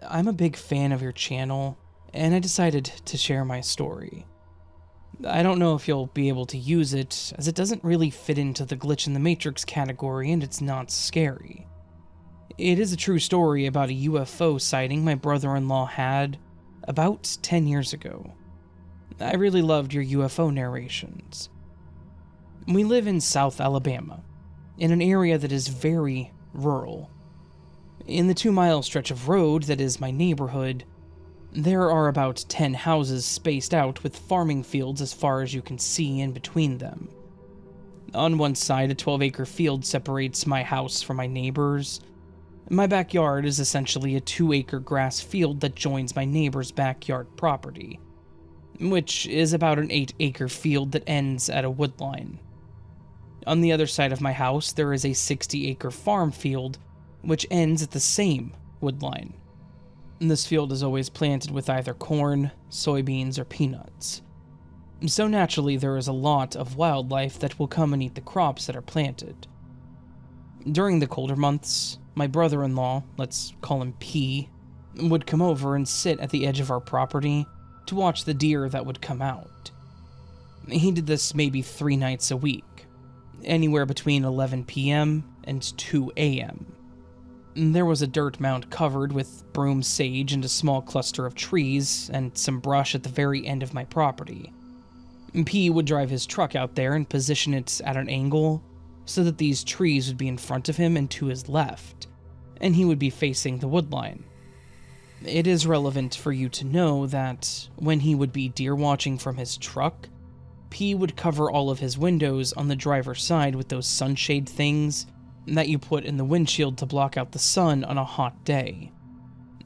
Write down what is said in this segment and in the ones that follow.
I'm a big fan of your channel, and I decided to share my story. I don't know if you'll be able to use it, as it doesn't really fit into the glitch in the Matrix category and it's not scary. It is a true story about a UFO sighting my brother-in-law had about 10 years ago. I really loved your UFO narrations. We live in South Alabama, in an area that is very rural. In the 2-mile stretch of road that is my neighborhood, there are about 10 houses spaced out with farming fields as far as you can see in between them. On one side, a 12-acre field separates my house from my neighbor's. My backyard is essentially a 2-acre grass field that joins my neighbor's backyard property, which is about an 8-acre field that ends at a woodline. On the other side of my house, there is a 60-acre farm field, which ends at the same woodline. This field is always planted with either corn, soybeans, or peanuts. So naturally, there is a lot of wildlife that will come and eat the crops that are planted. During the colder months, my brother-in-law, let's call him P, would come over and sit at the edge of our property to watch the deer that would come out. He did this maybe 3 nights a week, anywhere between 11 p.m. and 2 a.m. There was a dirt mound covered with broom sage and a small cluster of trees and some brush at the very end of my property. P would drive his truck out there and position it at an angle so that these trees would be in front of him and to his left, and he would be facing the woodline. It is relevant for you to know that when he would be deer watching from his truck, P would cover all of his windows on the driver's side with those sunshade things that you put in the windshield to block out the sun on a hot day.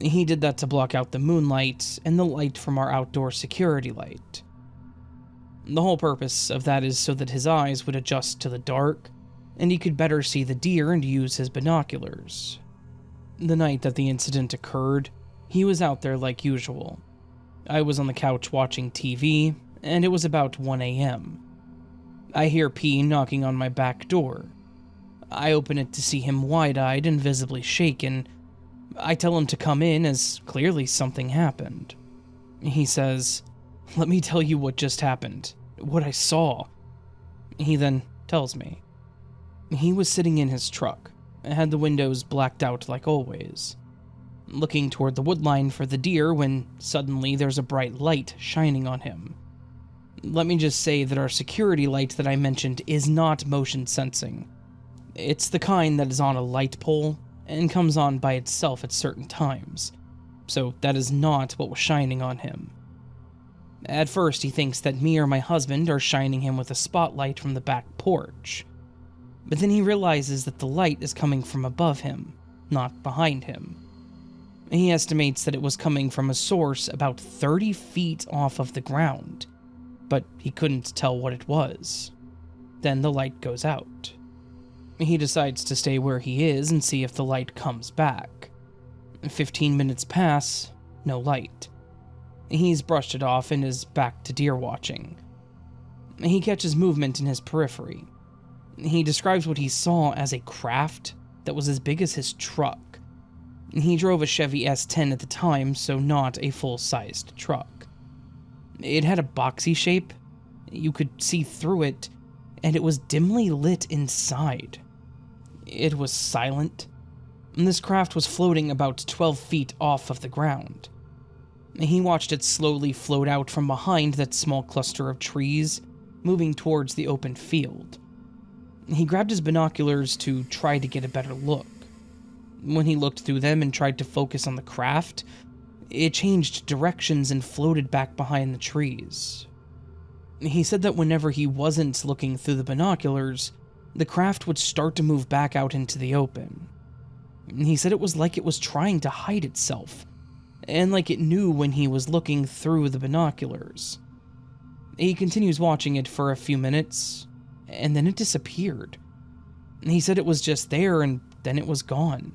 He did that to block out the moonlight and the light from our outdoor security light. The whole purpose of that is so that his eyes would adjust to the dark, and he could better see the deer and use his binoculars. The night that the incident occurred, he was out there like usual. I was on the couch watching TV, and it was about 1 a.m. I hear P knocking on my back door. I open it to see him wide-eyed and visibly shaken. I tell him to come in, as clearly something happened. He says, "Let me tell you what just happened, what I saw." He then tells me. He was sitting in his truck, had the windows blacked out like always, looking toward the woodline for the deer when suddenly there's a bright light shining on him. Let me just say that our security light that I mentioned is not motion sensing. It's the kind that is on a light pole and comes on by itself at certain times, so that is not what was shining on him. At first, he thinks that me or my husband are shining him with a spotlight from the back porch, but then he realizes that the light is coming from above him, not behind him. He estimates that it was coming from a source about 30 feet off of the ground, but he couldn't tell what it was. Then the light goes out. He decides to stay where he is and see if the light comes back. 15 minutes pass, no light. He's brushed it off and is back to deer watching. He catches movement in his periphery. He describes what he saw as a craft that was as big as his truck. He drove a Chevy S10 at the time, so not a full-sized truck. It had a boxy shape, you could see through it, and it was dimly lit inside. It was silent, and this craft was floating about 12 feet off of the ground. He watched it slowly float out from behind that small cluster of trees, moving towards the open field. He grabbed his binoculars to try to get a better look. When he looked through them and tried to focus on the craft, it changed directions and floated back behind the trees. He said that whenever he wasn't looking through the binoculars, the craft would start to move back out into the open. He said it was like it was trying to hide itself, and like it knew when he was looking through the binoculars. He continues watching it for a few minutes, and then it disappeared. He said it was just there, and then it was gone.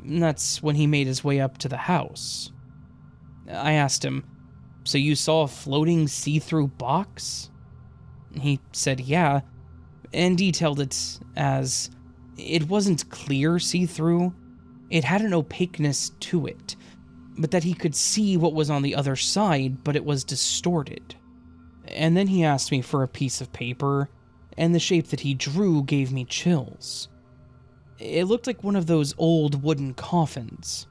And that's when he made his way up to the house. I asked him, "So you saw a floating see-through box?" He said yeah, and detailed it as it wasn't clear see-through. It had an opaqueness to it, but that he could see what was on the other side, but it was distorted. And then he asked me for a piece of paper, and the shape that he drew gave me chills. It looked like one of those old wooden coffins,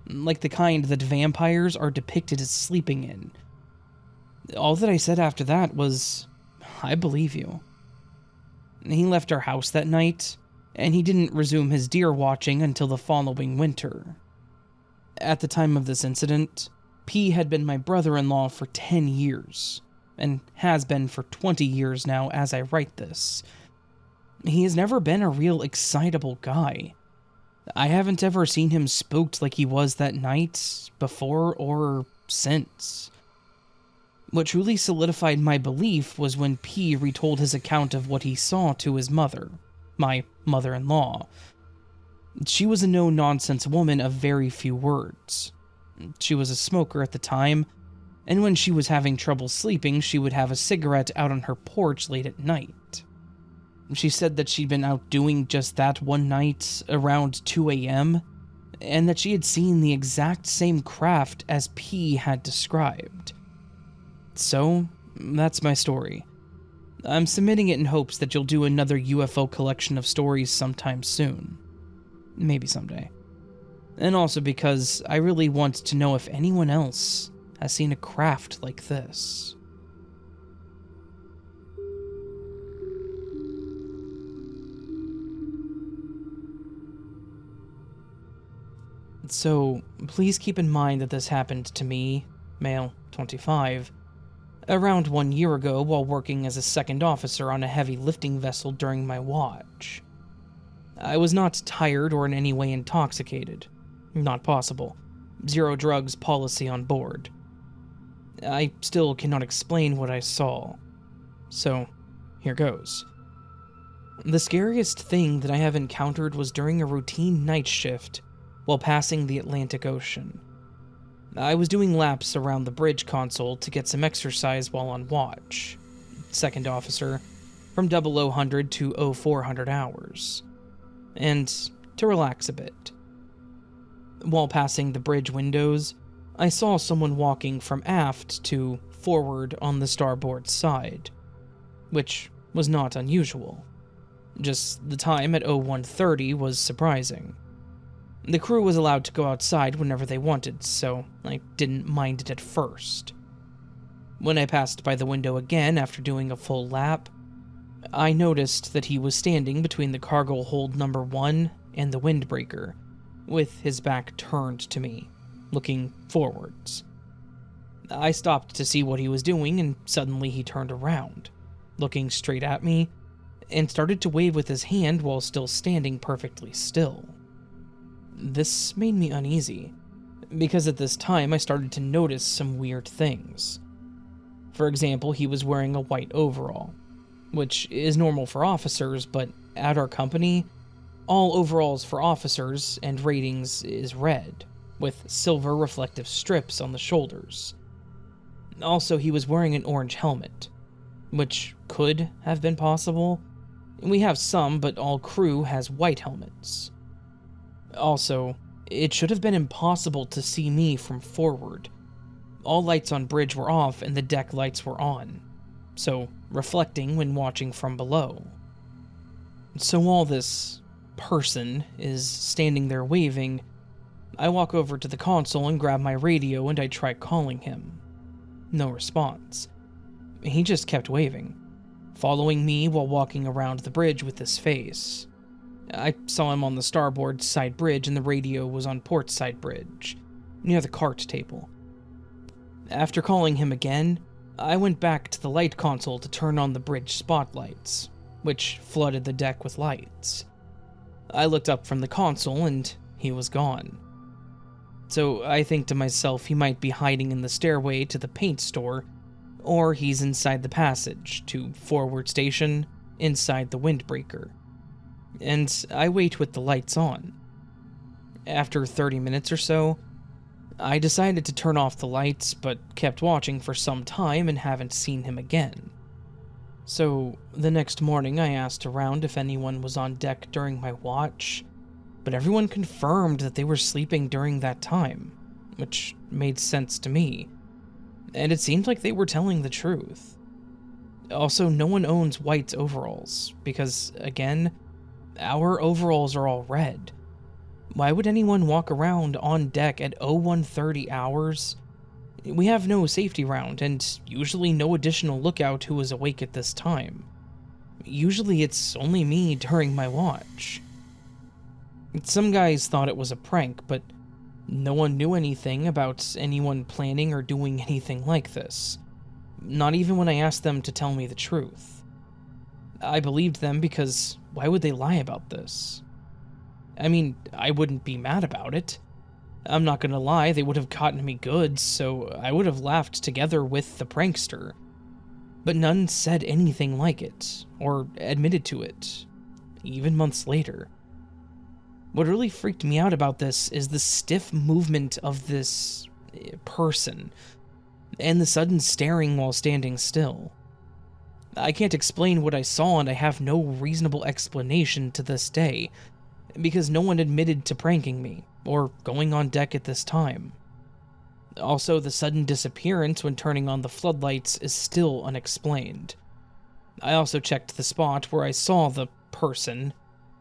like the kind that vampires are depicted as sleeping in. All that I said after that was, "I believe you." He left our house that night, and he didn't resume his deer watching until the following winter. At the time of this incident, P had been my brother-in-law for 10 years, and has been for 20 years now as I write this. He has never been a real excitable guy. I haven't ever seen him spooked like he was that night, before or since. What truly solidified my belief was when P retold his account of what he saw to his mother, my mother-in-law. She was a no-nonsense woman of very few words. She was a smoker at the time, and when she was having trouble sleeping, she would have a cigarette out on her porch late at night. She said that she'd been out doing just that one night around 2 a.m., and that she had seen the exact same craft as P had described. So, that's my story. I'm submitting it in hopes that you'll do another UFO collection of stories sometime soon. Maybe someday. And also because I really want to know if anyone else has seen a craft like this. So, please keep in mind that this happened to me, male, 25, around 1 year ago while working as a second officer on a heavy lifting vessel during my watch. I was not tired or in any way intoxicated. Not possible. Zero drugs policy on board. I still cannot explain what I saw. So, here goes. The scariest thing that I have encountered was during a routine night shift while passing the Atlantic Ocean. I was doing laps around the bridge console to get some exercise while on watch. Second officer, from 0000 to 0400 hours. And to relax a bit. While passing the bridge windows, I saw someone walking from aft to forward on the starboard side, which was not unusual. Just the time at 0130 was surprising. The crew was allowed to go outside whenever they wanted, so I didn't mind it at first. When I passed by the window again after doing a full lap, I noticed that he was standing between the cargo hold number 1 and the windbreaker, with his back turned to me, looking forwards. I stopped to see what he was doing, and suddenly he turned around, looking straight at me, and started to wave with his hand while still standing perfectly still. This made me uneasy, because at this time I started to notice some weird things. For example, he was wearing a white overall, which is normal for officers, but at our company, all overalls for officers and ratings is red, with silver reflective strips on the shoulders. Also, he was wearing an orange helmet, which could have been possible. We have some, but all crew has white helmets. Also, it should have been impossible to see me from forward. All lights on bridge were off and the deck lights were on, so reflecting when watching from below. So while this person is standing there waving, I walk over to the console and grab my radio and I try calling him. No response. He just kept waving, following me while walking around the bridge with his face. I saw him on the starboard side bridge and the radio was on port side bridge, near the cart table. After calling him again, I went back to the light console to turn on the bridge spotlights, which flooded the deck with lights. I looked up from the console and he was gone. So I think to myself he might be hiding in the stairway to the paint store, or he's inside the passage to forward station inside the windbreaker. And I wait with the lights on. After 30 minutes or so, I decided to turn off the lights, but kept watching for some time and haven't seen him again. So the next morning I asked around if anyone was on deck during my watch, but everyone confirmed that they were sleeping during that time, which made sense to me. And it seemed like they were telling the truth. Also, no one owns white overalls, because, again, our overalls are all red. Why would anyone walk around on deck at 0130 hours? We have no safety round, and usually no additional lookout who is awake at this time. Usually it's only me during my watch. Some guys thought it was a prank, but no one knew anything about anyone planning or doing anything like this. Not even when I asked them to tell me the truth. I believed them because why would they lie about this? I mean, I wouldn't be mad about it. I'm not gonna lie, they would have gotten me good, so I would have laughed together with the prankster. But none said anything like it, or admitted to it, even months later. What really freaked me out about this is the stiff movement of this person, and the sudden staring while standing still. I can't explain what I saw, and I have no reasonable explanation to this day, because no one admitted to pranking me, or going on deck at this time. Also, the sudden disappearance when turning on the floodlights is still unexplained. I also checked the spot where I saw the person,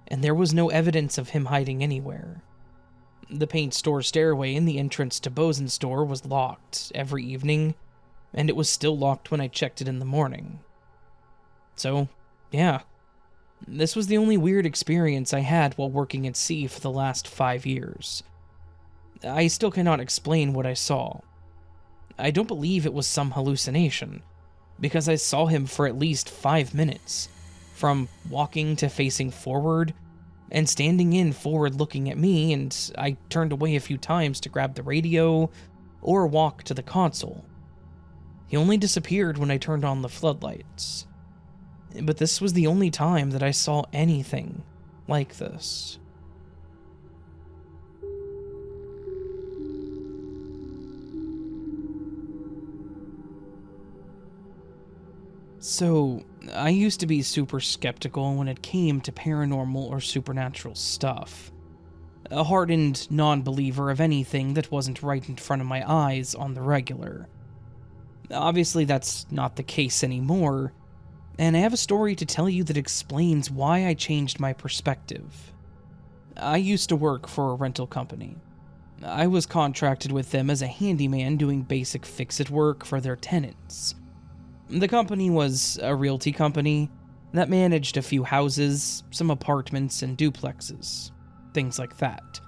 and there was no evidence of him hiding anywhere. The paint store stairway in the entrance to Bosun's store was locked every evening, and it was still locked when I checked it in the morning. So, yeah. This was the only weird experience I had while working at sea for the last 5 years. I still cannot explain what I saw. I don't believe it was some hallucination, because I saw him for at least 5 minutes, from walking to facing forward, and standing in forward looking at me, and I turned away a few times to grab the radio or walk to the console. He only disappeared when I turned on the floodlights. But this was the only time that I saw anything like this. So, I used to be super skeptical when it came to paranormal or supernatural stuff. A hardened non-believer of anything that wasn't right in front of my eyes on the regular. Obviously, that's not the case anymore, and I have a story to tell you that explains why I changed my perspective. I used to work for a rental company. I was contracted with them as a handyman doing basic fix-it work for their tenants. The company was a realty company that managed a few houses, some apartments, and duplexes. Things like that.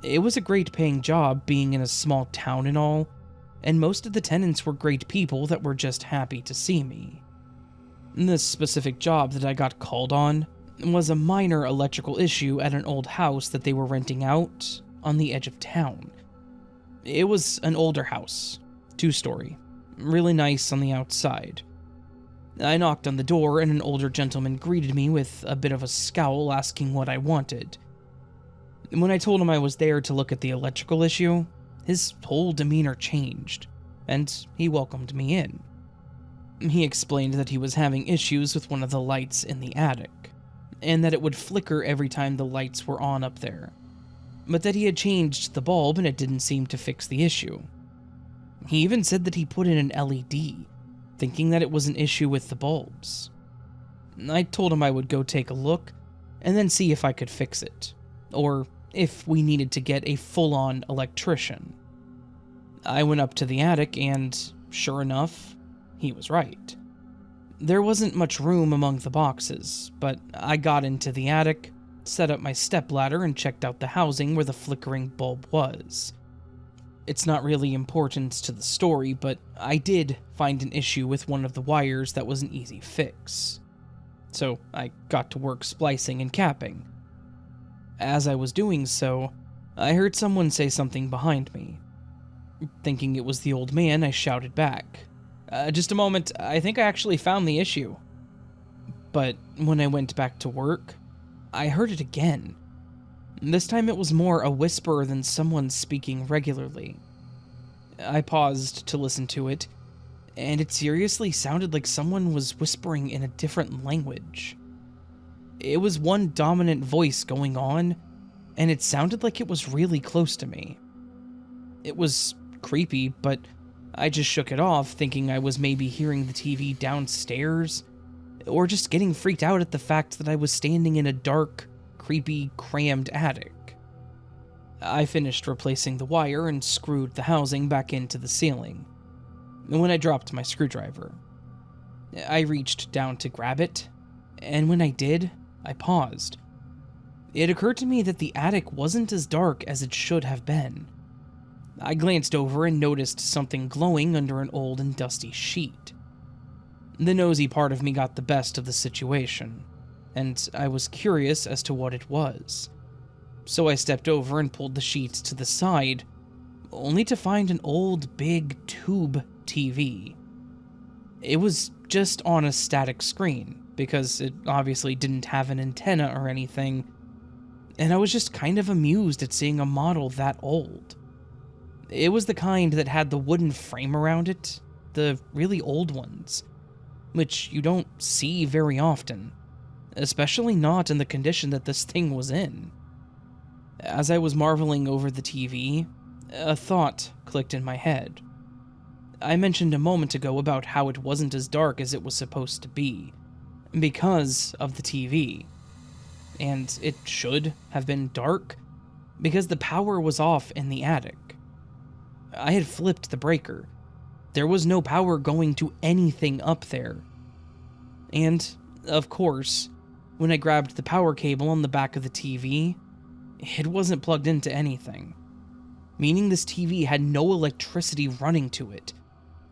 It was a great paying job being in a small town and all, and most of the tenants were great people that were just happy to see me. This specific job that I got called on was a minor electrical issue at an old house that they were renting out on the edge of town. It was an older house, 2-story, really nice on the outside. I knocked on the door and an older gentleman greeted me with a bit of a scowl asking what I wanted. When I told him I was there to look at the electrical issue, his whole demeanor changed, and he welcomed me in. He explained that he was having issues with one of the lights in the attic, and that it would flicker every time the lights were on up there, but that he had changed the bulb and it didn't seem to fix the issue. He even said that he put in an LED, thinking that it was an issue with the bulbs. I told him I would go take a look, and then see if I could fix it, or if we needed to get a full-on electrician. I went up to the attic and, sure enough, he was right. There wasn't much room among the boxes, but I got into the attic, set up my stepladder, and checked out the housing where the flickering bulb was. It's not really important to the story, but I did find an issue with one of the wires that was an easy fix. So I got to work splicing and capping. As I was doing so, I heard someone say something behind me. Thinking it was the old man, I shouted back, "Just a moment, I think I actually found the issue." But when I went back to work, I heard it again. This time it was more a whisper than someone speaking regularly. I paused to listen to it, and it seriously sounded like someone was whispering in a different language. It was one dominant voice going on, and it sounded like it was really close to me. It was creepy, but I just shook it off, thinking I was maybe hearing the TV downstairs, or just getting freaked out at the fact that I was standing in a dark, creepy, crammed attic. I finished replacing the wire and screwed the housing back into the ceiling. When I dropped my screwdriver, I reached down to grab it, and when I did, I paused. It occurred to me that the attic wasn't as dark as it should have been. I glanced over and noticed something glowing under an old and dusty sheet. The nosy part of me got the best of the situation, and I was curious as to what it was. So I stepped over and pulled the sheets to the side, only to find an old, big tube TV. It was just on a static screen, because it obviously didn't have an antenna or anything, and I was just kind of amused at seeing a model that old. It was the kind that had the wooden frame around it, the really old ones, which you don't see very often, especially not in the condition that this thing was in. As I was marveling over the TV, a thought clicked in my head. I mentioned a moment ago about how it wasn't as dark as it was supposed to be, because of the TV. And it should have been dark, because the power was off in the attic. I had flipped the breaker. There was no power going to anything up there. And, of course, when I grabbed the power cable on the back of the TV, it wasn't plugged into anything, meaning this TV had no electricity running to it,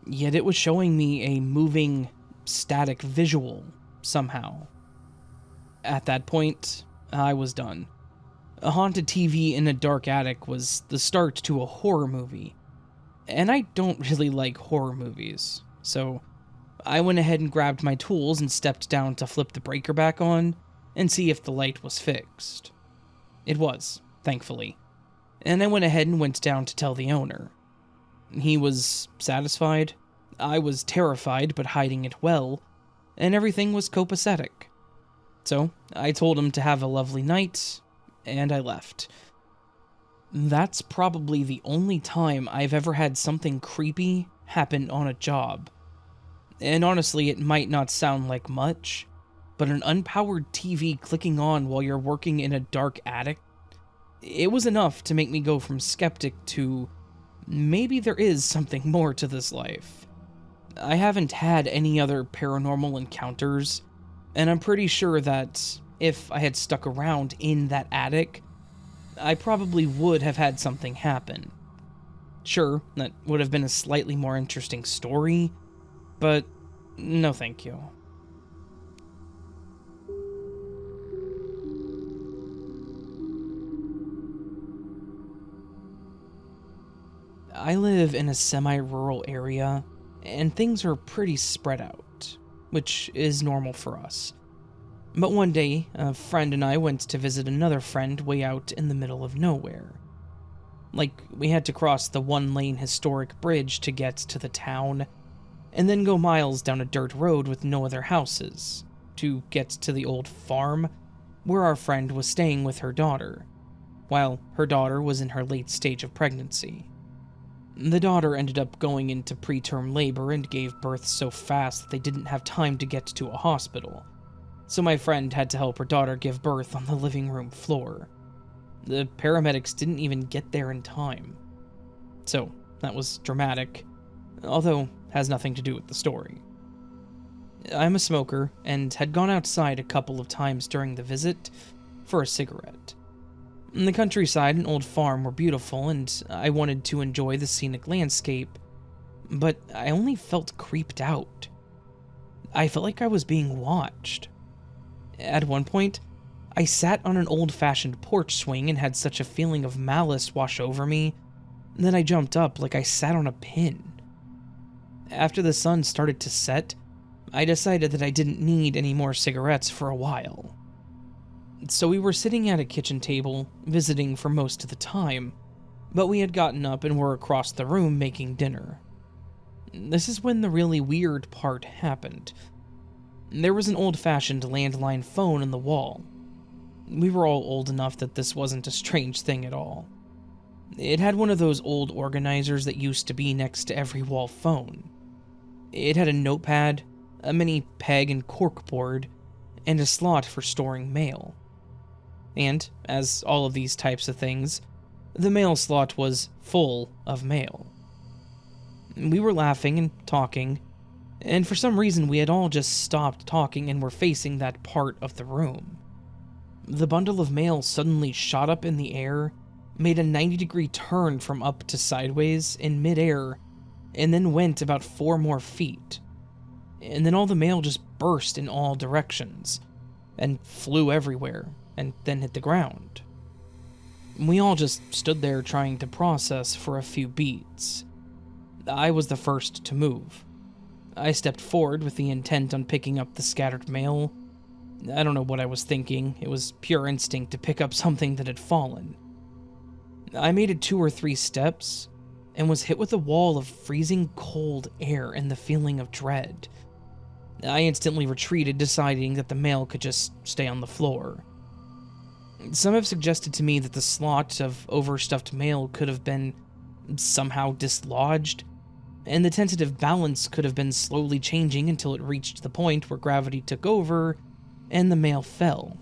yet it was showing me a moving, static visual somehow. At that point, I was done. A haunted TV in a dark attic was the start to a horror movie, and I don't really like horror movies, so I went ahead and grabbed my tools and stepped down to flip the breaker back on and see if the light was fixed. It was, thankfully, and I went ahead and went down to tell the owner. He was satisfied, I was terrified but hiding it well, and everything was copacetic. So I told him to have a lovely night, and I left. That's probably the only time I've ever had something creepy happen on a job. And honestly, it might not sound like much, but an unpowered TV clicking on while you're working in a dark attic, it was enough to make me go from skeptic to maybe there is something more to this life. I haven't had any other paranormal encounters, and I'm pretty sure that if I had stuck around in that attic, I probably would have had something happen. Sure, that would have been a slightly more interesting story, but no thank you. I live in a semi-rural area, and things are pretty spread out, which is normal for us. But one day, a friend and I went to visit another friend way out in the middle of nowhere. Like, we had to cross the one-lane historic bridge to get to the town, and then go miles down a dirt road with no other houses, to get to the old farm where our friend was staying with her daughter, while her daughter was in her late stage of pregnancy. The daughter ended up going into preterm labor and gave birth so fast that they didn't have time to get to a hospital, so my friend had to help her daughter give birth on the living room floor. The paramedics didn't even get there in time. So, that was dramatic, although has nothing to do with the story. I'm a smoker, and had gone outside a couple of times during the visit for a cigarette. The countryside and old farm were beautiful, and I wanted to enjoy the scenic landscape, but I only felt creeped out. I felt like I was being watched. At one point, I sat on an old-fashioned porch swing and had such a feeling of malice wash over me that I jumped up like I sat on a pin. After the sun started to set, I decided that I didn't need any more cigarettes for a while. So we were sitting at a kitchen table, visiting for most of the time, but we had gotten up and were across the room making dinner. This is when the really weird part happened. There was an old-fashioned landline phone on the wall. We were all old enough that this wasn't a strange thing at all. It had one of those old organizers that used to be next to every wall phone. It had a notepad, a mini peg and cork board, and a slot for storing mail. And, as all of these types of things, the mail slot was full of mail. We were laughing and talking, and for some reason we had all just stopped talking and were facing that part of the room. The bundle of mail suddenly shot up in the air, made a 90-degree turn from up to sideways in midair, and then went about 4 more feet. And then all the mail just burst in all directions, and flew everywhere, and then hit the ground. We all just stood there trying to process for a few beats. I was the first to move. I stepped forward with the intent on picking up the scattered mail. I don't know what I was thinking. It was pure instinct to pick up something that had fallen. I made it 2 or 3 steps and was hit with a wall of freezing cold air and the feeling of dread. I instantly retreated, deciding that the mail could just stay on the floor. Some have suggested to me that the slot of overstuffed mail could have been somehow dislodged, and the tentative balance could have been slowly changing until it reached the point where gravity took over and the mail fell,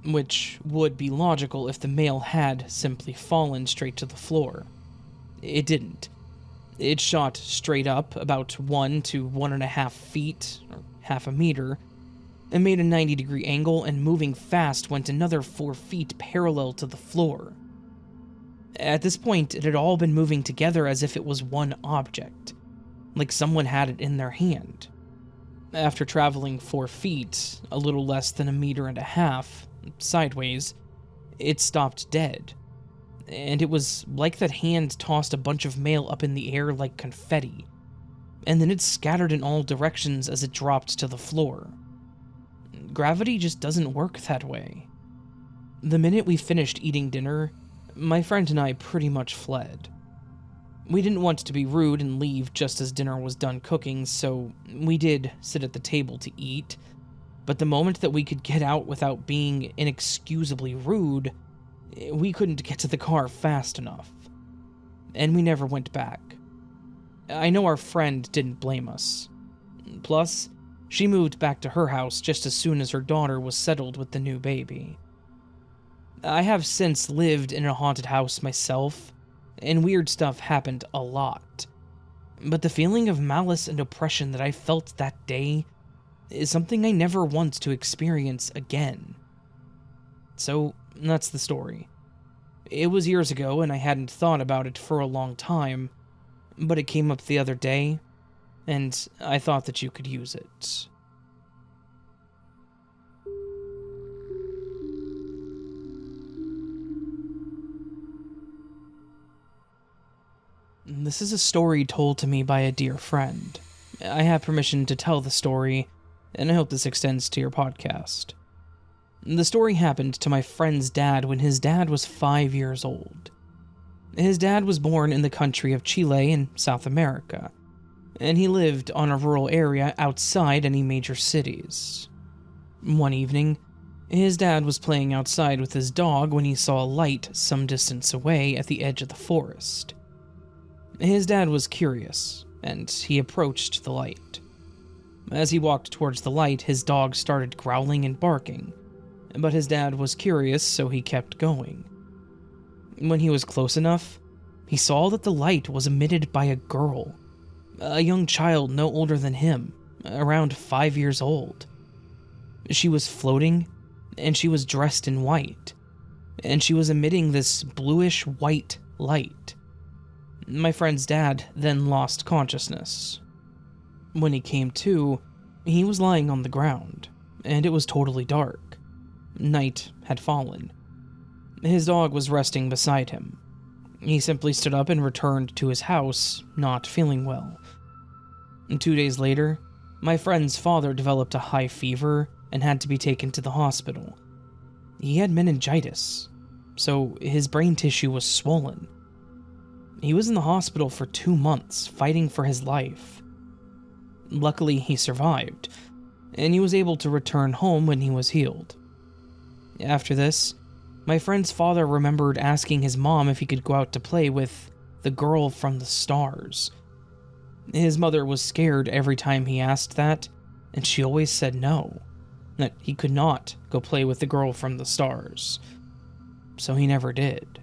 which would be logical if the mail had simply fallen straight to the floor. It didn't. It shot straight up about 1 to 1.5 feet, or half a meter, and made a 90-degree angle, and moving fast went another 4 feet parallel to the floor. At this point, it had all been moving together as if it was one object, like someone had it in their hand. After traveling 4 feet, a little less than 1.5 meters, sideways, it stopped dead. And it was like that hand tossed a bunch of mail up in the air like confetti, and then it scattered in all directions as it dropped to the floor. Gravity just doesn't work that way. The minute we finished eating dinner, my friend and I pretty much fled. We didn't want to be rude and leave just as dinner was done cooking, so we did sit at the table to eat, but the moment that we could get out without being inexcusably rude, we couldn't get to the car fast enough. And we never went back. I know our friend didn't blame us. Plus, she moved back to her house just as soon as her daughter was settled with the new baby. I have since lived in a haunted house myself, and weird stuff happened a lot. But the feeling of malice and oppression that I felt that day is something I never want to experience again. So, that's the story. It was years ago, and I hadn't thought about it for a long time, but it came up the other day, and I thought that you could use it. This is a story told to me by a dear friend. I have permission to tell the story, and I hope this extends to your podcast. The story happened to my friend's dad when his dad was 5 years old. His dad was born in the country of Chile in South America, and he lived on a rural area outside any major cities. One evening, his dad was playing outside with his dog when he saw a light some distance away at the edge of the forest. His dad was curious, and he approached the light. As he walked towards the light, his dog started growling and barking, but his dad was curious, so he kept going. When he was close enough, he saw that the light was emitted by a girl, a young child no older than him, around 5 years old. She was floating, and she was dressed in white, and she was emitting this bluish-white light. My friend's dad then lost consciousness. When he came to, he was lying on the ground, and it was totally dark. Night had fallen. His dog was resting beside him. He simply stood up and returned to his house, not feeling well. 2 days later, my friend's father developed a high fever and had to be taken to the hospital. He had meningitis, so his brain tissue was swollen. He was in the hospital for 2 months, fighting for his life. Luckily, he survived, and he was able to return home when he was healed. After this, My friend's father remembered asking his mom if he could go out to play with the girl from the stars. His mother was scared every time he asked that, and she always said no, that he could not go play with the girl from the stars. So he never did.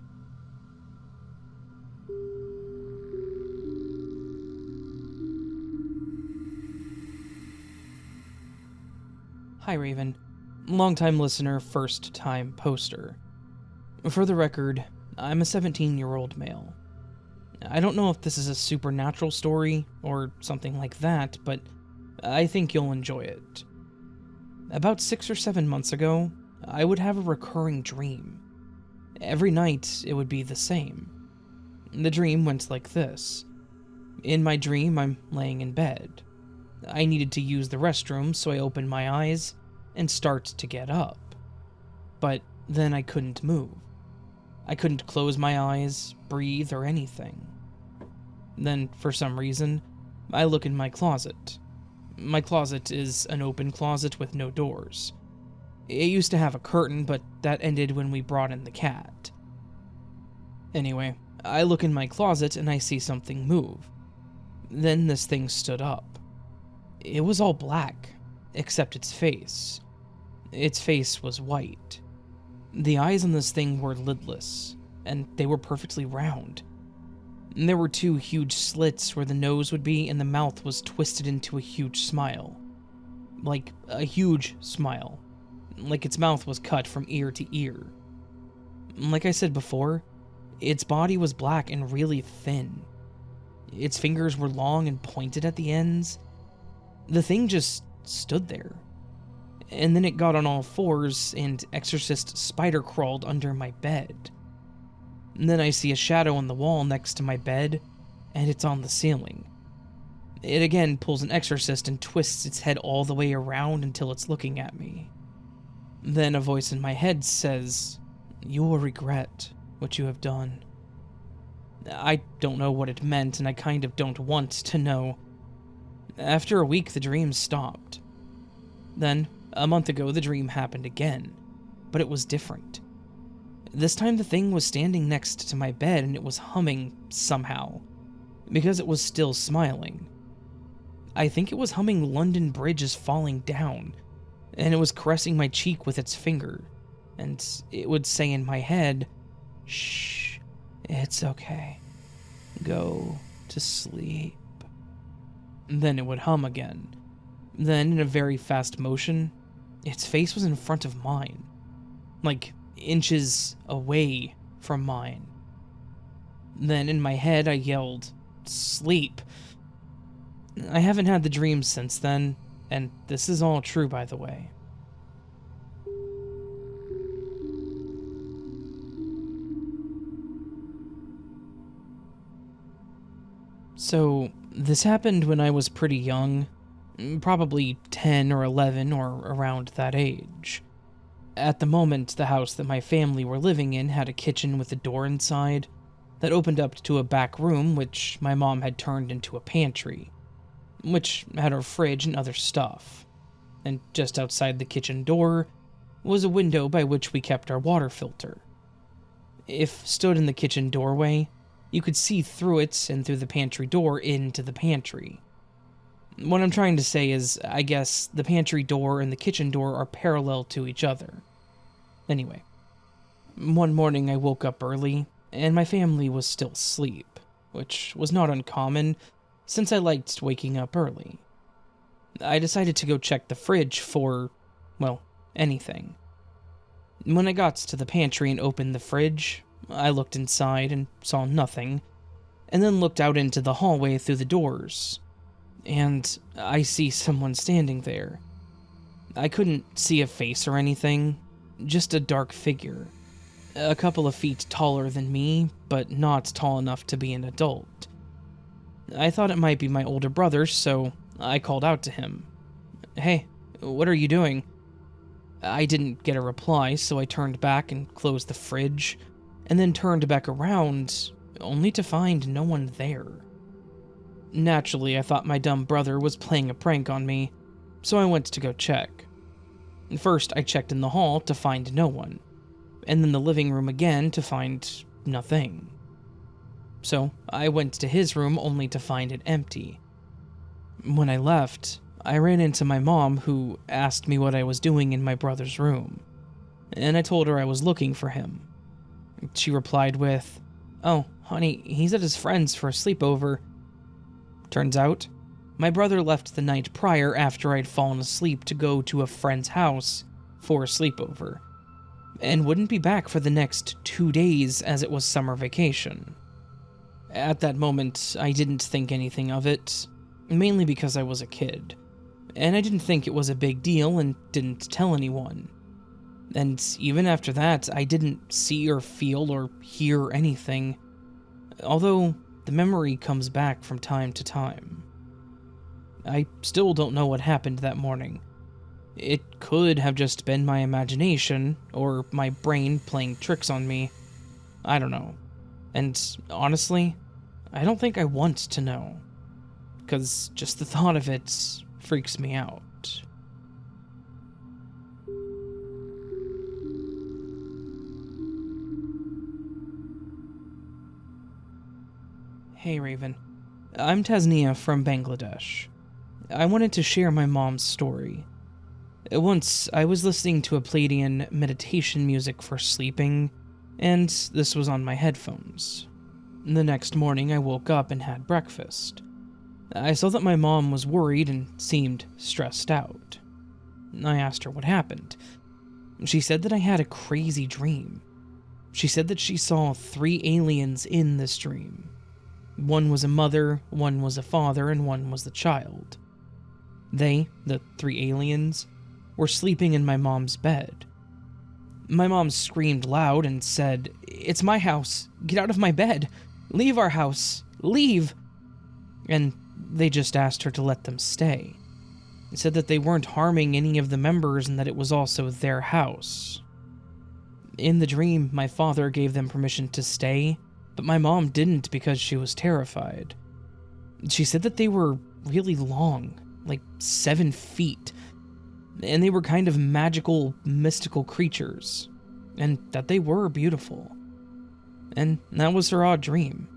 Hi Raven, longtime listener, first time poster. For the record, I'm a 17-year-old male. I don't know if this is a supernatural story or something like that, but I think you'll enjoy it. About 6 or 7 months ago, I would have a recurring dream. Every night, it would be the same. The dream went like this. In my dream, I'm laying in bed. I needed to use the restroom, so I opened my eyes and start to get up. But then I couldn't move. I couldn't close my eyes, breathe, or anything. Then, for some reason, I look in my closet. My closet is an open closet with no doors. It used to have a curtain, but that ended when we brought in the cat. Anyway, I look in my closet and I see something move. Then this thing stood up. It was all black, except its face. Its face was white. The eyes on this thing were lidless, and they were perfectly round. There were 2 huge slits where the nose would be, and the mouth was twisted into a huge smile. Like a huge smile. Like its mouth was cut from ear to ear. Like I said before, its body was black and really thin. Its fingers were long and pointed at the ends. The thing just stood there. And then it got on all fours and exorcist spider crawled under my bed. And then I see a shadow on the wall next to my bed, and it's on the ceiling. It again pulls an exorcist and twists its head all the way around until it's looking at me. Then a voice in my head says, "You will regret what you have done." I don't know what it meant, and I kind of don't want to know. After a week, the dream stopped. Then, a month ago, the dream happened again, but it was different. This time the thing was standing next to my bed and it was humming somehow, because it was still smiling. I think it was humming "London Bridge is Falling Down," and it was caressing my cheek with its finger, and it would say in my head, "Shh, it's okay. Go to sleep." Then it would hum again. Then, in a very fast motion, its face was in front of mine, like inches away from mine. Then, in my head, I yelled, "Sleep." I haven't had the dream since then, and this is all true, by the way. So, this happened when I was pretty young, probably 10 or 11 or around that age. At the moment, the house that my family were living in had a kitchen with a door inside that opened up to a back room which my mom had turned into a pantry, which had our fridge and other stuff. And just outside the kitchen door was a window by which we kept our water filter. If stood in the kitchen doorway, you could see through it and through the pantry door into the pantry. What I'm trying to say is, I guess, the pantry door and the kitchen door are parallel to each other. Anyway, one morning I woke up early, and my family was still asleep, which was not uncommon, since I liked waking up early. I decided to go check the fridge for, well, anything. When I got to the pantry and opened the fridge, I looked inside and saw nothing, and then looked out into the hallway through the doors, and I see someone standing there. I couldn't see a face or anything, just a dark figure, a couple of feet taller than me, but not tall enough to be an adult. I thought it might be my older brother, so I called out to him. "Hey, what are you doing?" I didn't get a reply, so I turned back and closed the fridge, and then turned back around, only to find no one there. Naturally, I thought my dumb brother was playing a prank on me, so I went to go check. First, I checked in the hall to find no one. and then the living room again to find nothing. So I went to his room only to find it empty. When I left, I ran into my mom, who asked me what I was doing in my brother's room, and I told her I was looking for him. She replied with, "Oh, honey, he's at his friend's for a sleepover." Turns out, my brother left the night prior after I'd fallen asleep to go to a friend's house for a sleepover, and wouldn't be back for the next 2 days as it was summer vacation. At that moment, I didn't think anything of it, mainly because I was a kid, and I didn't think it was a big deal and didn't tell anyone. And even after that, I didn't see or feel or hear anything, although the memory comes back from time to time. I still don't know what happened that morning. It could have just been my imagination, or my brain playing tricks on me. I don't know. And honestly, I don't think I want to know, because just the thought of it freaks me out. Hey Raven, I'm Tasniya from Bangladesh. I wanted to share my mom's story. Once, I was listening to a Palladian meditation music for sleeping, and this was on my headphones. The next morning, I woke up and had breakfast. I saw that my mom was worried and seemed stressed out. I asked her what happened. She said that I had a crazy dream. She said that she saw 3 aliens in this dream. One was a mother, one was a father, and one was the child. They, the 3 aliens, were sleeping in my mom's bed. My mom screamed loud and said, "It's my house. Get out of my bed. Leave our house. Leave." And they just asked her to let them stay. They said that they weren't harming any of the members and that it was also their house. In the dream, my father gave them permission to stay, but my mom didn't because she was terrified. She said that they were really long, like 7 feet, and they were kind of magical, mystical creatures, and that they were beautiful. And that was her odd dream.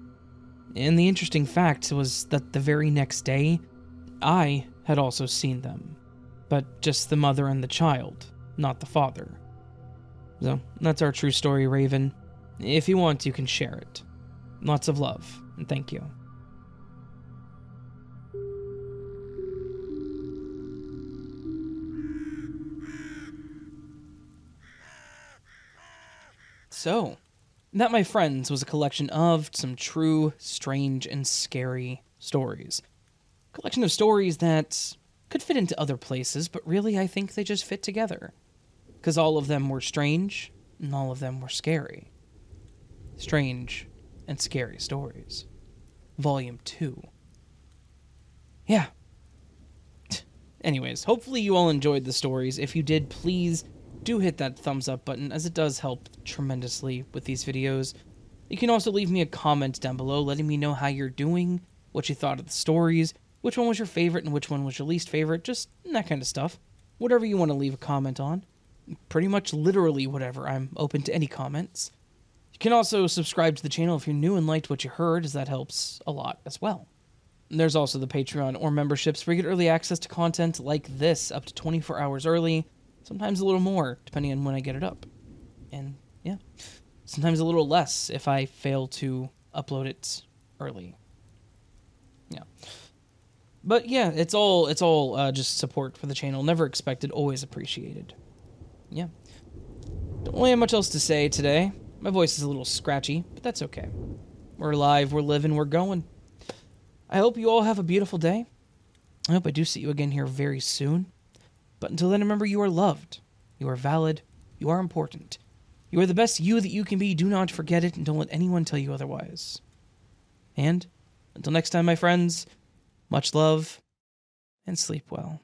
And the interesting fact was that the very next day, I had also seen them, but just the mother and the child, not the father. So, that's our true story, Raven. If you want, you can share it. Lots of love, and thank you. So, that, my friends, was a collection of some true, strange, and scary stories. A collection of stories that could fit into other places, but really I think they just fit together. Because all of them were strange, and all of them were scary. Strange and Scary Stories. Volume 2. Yeah. Anyways, hopefully you all enjoyed the stories. If you did, please do hit that thumbs up button, as it does help tremendously with these videos. You can also leave me a comment down below letting me know how you're doing, what you thought of the stories, which one was your favorite and which one was your least favorite, just that kind of stuff. Whatever you want to leave a comment on. Pretty much literally whatever. I'm open to any comments. You can also subscribe to the channel if you're new and liked what you heard, as that helps a lot as well. There's also the Patreon or memberships where you get early access to content like this, up to 24 hours early, sometimes a little more, depending on when I get it up. And yeah, sometimes a little less if I fail to upload it early. Yeah. But yeah, it's all just support for the channel. Never expected, always appreciated. Yeah. Don't really have much else to say today. My voice is a little scratchy, but that's okay. We're alive, we're living, we're going. I hope you all have a beautiful day. I hope I do see you again here very soon. But until then, remember, you are loved. You are valid. You are important. You are the best you that you can be. Do not forget it, and don't let anyone tell you otherwise. And until next time, my friends, much love, and sleep well.